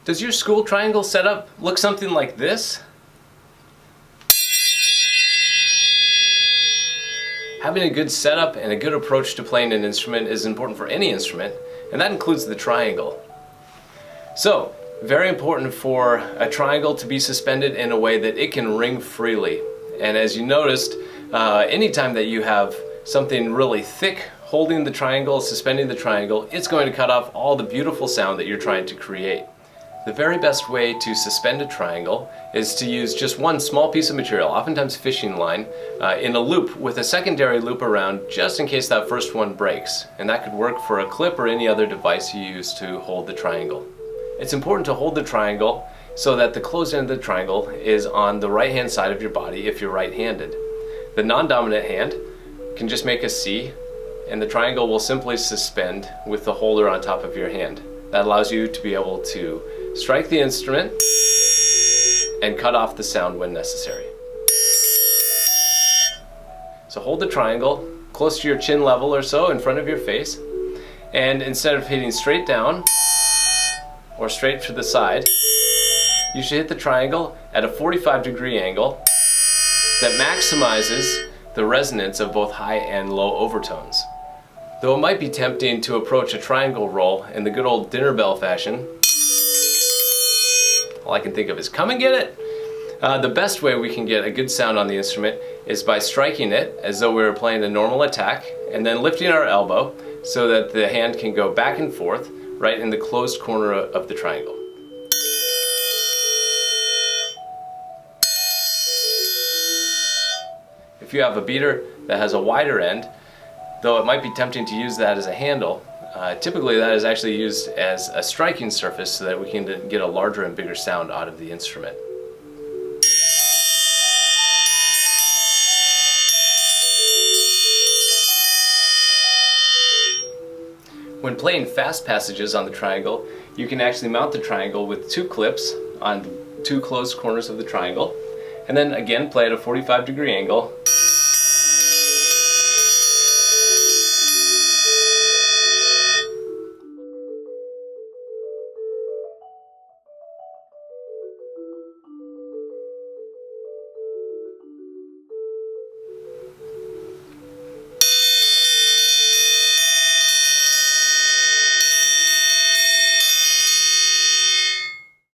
Does your school triangle setup look something like this? Having a good setup and a good approach to playing an instrument is important for any instrument, and that includes the triangle. So, very important for a triangle to be suspended in a way that it can ring freely. And as you noticed, anytime that you have something really thick holding the triangle, suspending the triangle, it's going to cut off all the beautiful sound that you're trying to create. The very best way to suspend a triangle is to use just one small piece of material, oftentimes fishing line, in a loop with a secondary loop around just in case that first one breaks. And that could work for a clip or any other device you use to hold the triangle. It's important to hold the triangle so that the closed end of the triangle is on the right hand side of your body if you're right-handed. The non-dominant hand can just make a C, and the triangle will simply suspend with the holder on top of your hand. That allows you to be able to strike the instrument and cut off the sound when necessary. So hold the triangle close to your chin level or so in front of your face, and instead of hitting straight down or straight to the side, you should hit the triangle at a 45-degree angle that maximizes the resonance of both high and low overtones. Though it might be tempting to approach a triangle roll in the good old dinner bell fashion, all I can think of is come and get it. The best way we can get a good sound on the instrument is by striking it as though we were playing a normal attack and then lifting our elbow so that the hand can go back and forth right in the closed corner of the triangle. If you have a beater that has a wider end, though it might be tempting to use that as a handle, typically that is actually used as a striking surface so that we can get a larger and bigger sound out of the instrument. When playing fast passages on the triangle, you can actually mount the triangle with two clips on two closed corners of the triangle, and then again play at a 45-degree angle